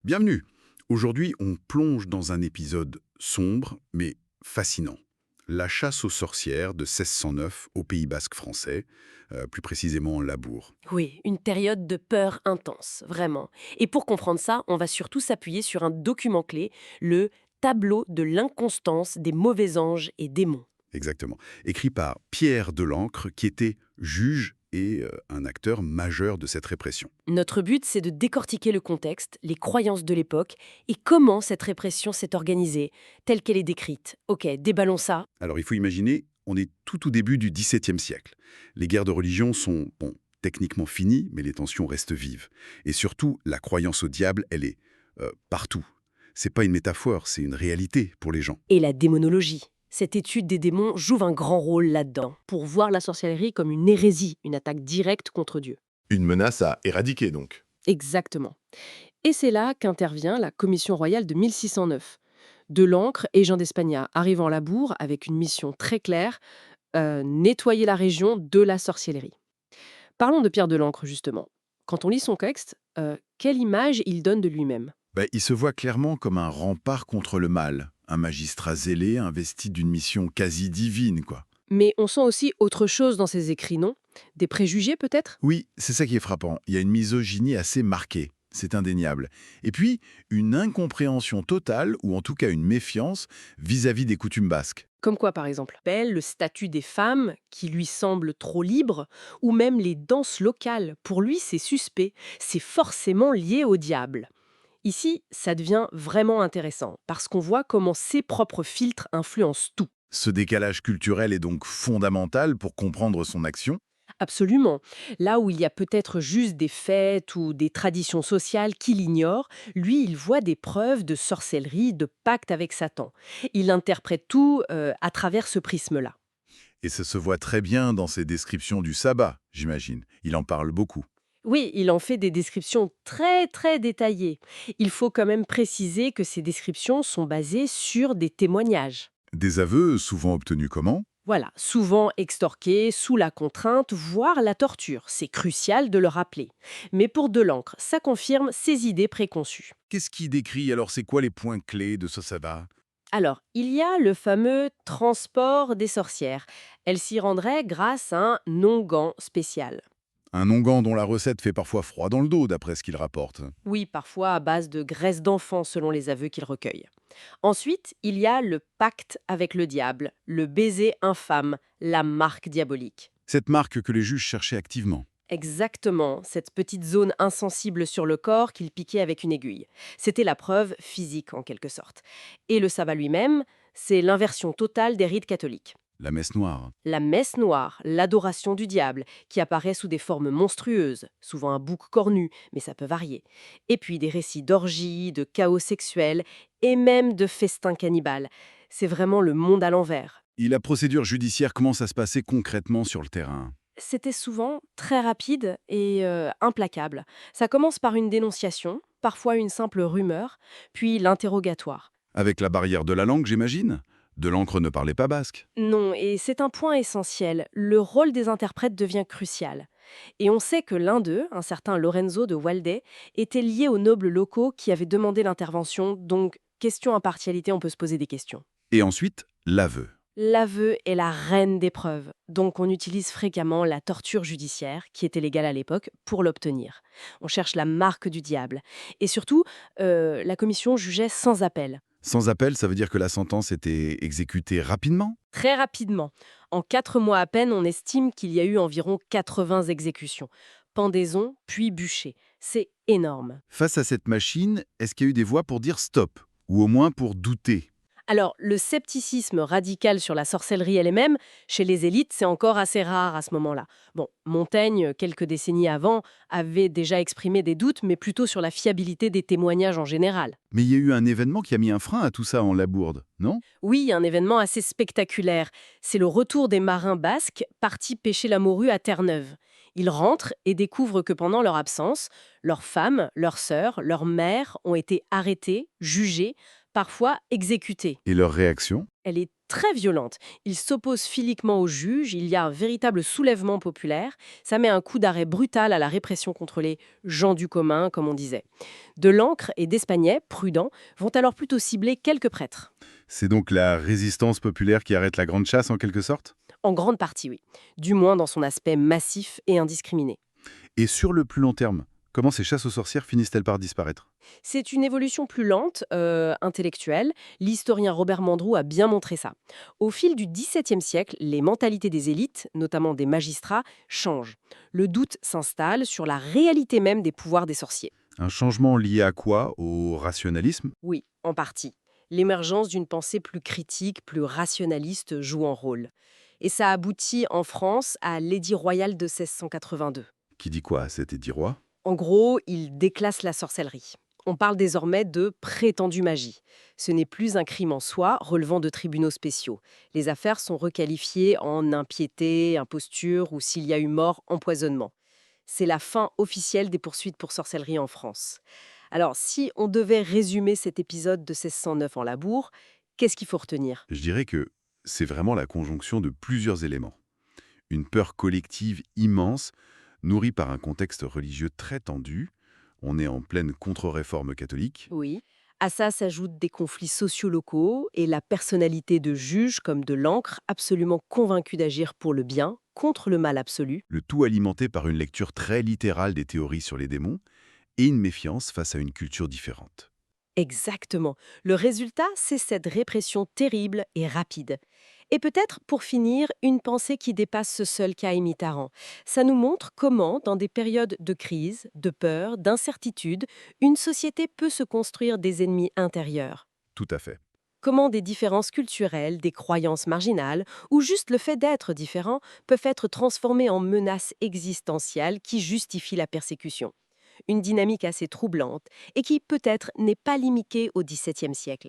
Bienvenue. Aujourd'hui, on plonge dans un épisode sombre, mais fascinant. La chasse aux sorcières de 1609 au Pays basque français, plus précisément en Labour. Oui, une période de peur intense, vraiment. Et pour comprendre ça, on va surtout s'appuyer sur un document clé, le tableau de l'inconstance des mauvais anges et démons. Exactement. Écrit par Pierre Delancre, qui était juge et un acteur majeur de cette répression. Notre but, c'est de décortiquer le contexte, les croyances de l'époque et comment cette répression s'est organisée, telle qu'elle est décrite. Ok, déballons ça. Alors il faut imaginer, on est tout au début du XVIIe siècle. Les guerres de religion sont, bon, techniquement finies, mais les tensions restent vives. Et surtout, la croyance au diable, elle est partout. C'est pas une métaphore, c'est une réalité pour les gens. Et la démonologie. Cette étude des démons joue un grand rôle là-dedans, pour voir la sorcellerie comme une hérésie, une attaque directe contre Dieu. Une menace à éradiquer, donc. Exactement. Et c'est là qu'intervient la Commission royale de 1609. Delancre et Jean d'Espagna arrivent en Labour avec une mission très claire, nettoyer la région de la sorcellerie. Parlons de Pierre Delancre, justement. Quand on lit son texte, quelle image il donne de lui-même? Il se voit clairement comme un rempart contre le mal, un magistrat zélé investi d'une mission quasi divine, quoi. Mais on sent aussi autre chose dans ses écrits, non? Des préjugés, peut-être? Oui, c'est ça qui est frappant. Il y a une misogynie assez marquée, c'est indéniable. Et puis, une incompréhension totale, ou en tout cas une méfiance, vis-à-vis des coutumes basques. Comme quoi, par exemple? Le statut des femmes, qui lui semble trop libre, ou même les danses locales. Pour lui, c'est suspect. C'est forcément lié au diable. Ici, ça devient vraiment intéressant, parce qu'on voit comment ses propres filtres influencent tout. Ce décalage culturel est donc fondamental pour comprendre son action. Absolument. Là où il y a peut-être juste des fêtes ou des traditions sociales qu'il ignore, lui, il voit des preuves de sorcellerie, de pacte avec Satan. Il interprète tout à travers ce prisme-là. Et ça se voit très bien dans ses descriptions du sabbat, j'imagine. Il en parle beaucoup. Oui, il en fait des descriptions très très détaillées. Il faut quand même préciser que ces descriptions sont basées sur des témoignages. Des aveux souvent obtenus comment? Voilà, souvent extorqués, sous la contrainte, voire la torture. C'est crucial de le rappeler. Mais pour Delancre, ça confirme ses idées préconçues. Qu'est-ce qu'il décrit alors? C'est quoi les points clés de ce sabbat? Alors, il y a le fameux transport des sorcières. Elles s'y rendraient grâce à un onguent spécial. Un onguent dont la recette fait parfois froid dans le dos, d'après ce qu'il rapporte. Oui, parfois à base de graisse d'enfant selon les aveux qu'il recueille. Ensuite, il y a le pacte avec le diable, le baiser infâme, la marque diabolique. Cette marque que les juges cherchaient activement. Exactement, cette petite zone insensible sur le corps qu'il piquait avec une aiguille. C'était la preuve physique en quelque sorte. Et le sabbat lui-même, c'est l'inversion totale des rites catholiques. La messe noire. La messe noire, l'adoration du diable, qui apparaît sous des formes monstrueuses, souvent un bouc cornu, mais ça peut varier. Et puis des récits d'orgies, de chaos sexuel et même de festins cannibales. C'est vraiment le monde à l'envers. Et la procédure judiciaire commence à se passer concrètement sur le terrain. C'était souvent très rapide et implacable. Ça commence par une dénonciation, parfois une simple rumeur, puis l'interrogatoire. Avec la barrière de la langue, j'imagine? Delancre ne parlait pas basque. Non, et c'est un point essentiel. Le rôle des interprètes devient crucial. Et on sait que l'un d'eux, un certain Lorenzo de Walde, était lié aux nobles locaux qui avaient demandé l'intervention, donc question impartialité, on peut se poser des questions. Et ensuite, l'aveu. L'aveu est la reine des preuves, donc on utilise fréquemment la torture judiciaire, qui était légale à l'époque, pour l'obtenir. On cherche la marque du diable. Et surtout, la commission jugeait sans appel. Sans appel, ça veut dire que la sentence était exécutée rapidement? Très rapidement. En 4 mois à peine, on estime qu'il y a eu environ 80 exécutions. Pendaison, puis bûcher. C'est énorme. Face à cette machine, est-ce qu'il y a eu des voix pour dire stop? Ou au moins pour douter? Alors, le scepticisme radical sur la sorcellerie elle-même, chez les élites, c'est encore assez rare à ce moment-là. Bon, Montaigne, quelques décennies avant, avait déjà exprimé des doutes, mais plutôt sur la fiabilité des témoignages en général. Mais il y a eu un événement qui a mis un frein à tout ça en Labourde, non? Oui, un événement assez spectaculaire. C'est le retour des marins basques partis pêcher la morue à Terre-Neuve. Ils rentrent et découvrent que pendant leur absence, leurs femmes, leurs sœurs, leurs mères ont été arrêtées, jugées, parfois exécutées. Et leur réaction? Elle est très violente. Ils s'opposent philiquement aux juges, il y a un véritable soulèvement populaire. Ça met un coup d'arrêt brutal à la répression contre les gens du commun, comme on disait. De Lancre et d'Espagnet, prudents, vont alors plutôt cibler quelques prêtres. C'est donc la résistance populaire qui arrête la grande chasse en quelque sorte? En grande partie, oui. Du moins dans son aspect massif et indiscriminé. Et sur le plus long terme, comment ces chasses aux sorcières finissent-elles par disparaître? C'est une évolution plus lente, intellectuelle. L'historien Robert Mandrou a bien montré ça. Au fil du XVIIe siècle, les mentalités des élites, notamment des magistrats, changent. Le doute s'installe sur la réalité même des pouvoirs des sorciers. Un changement lié à quoi? Au rationalisme? Oui, en partie. L'émergence d'une pensée plus critique, plus rationaliste joue un rôle. Et ça aboutit en France à l'édit royal de 1682. Qui dit quoi, cet édit roi? En gros, il déclasse la sorcellerie. On parle désormais de prétendue magie. Ce n'est plus un crime en soi, relevant de tribunaux spéciaux. Les affaires sont requalifiées en impiété, imposture ou s'il y a eu mort, empoisonnement. C'est la fin officielle des poursuites pour sorcellerie en France. Alors, si on devait résumer cet épisode de 1609 en Labour, qu'est-ce qu'il faut retenir? Je dirais que c'est vraiment la conjonction de plusieurs éléments. Une peur collective immense, nourrie par un contexte religieux très tendu. On est en pleine contre-réforme catholique. Oui. À ça s'ajoutent des conflits sociaux locaux et la personnalité de juges comme de Lancre, absolument convaincus d'agir pour le bien, contre le mal absolu. Le tout alimenté par une lecture très littérale des théories sur les démons et une méfiance face à une culture différente. Exactement. Le résultat, c'est cette répression terrible et rapide. Et peut-être, pour finir, une pensée qui dépasse ce seul cas imitarant. Ça nous montre comment, dans des périodes de crise, de peur, d'incertitude, une société peut se construire des ennemis intérieurs. Tout à fait. Comment des différences culturelles, des croyances marginales, ou juste le fait d'être différent peuvent être transformées en menaces existentielles qui justifient la persécution. Une dynamique assez troublante et qui, peut-être, n'est pas limitée au XVIIe siècle.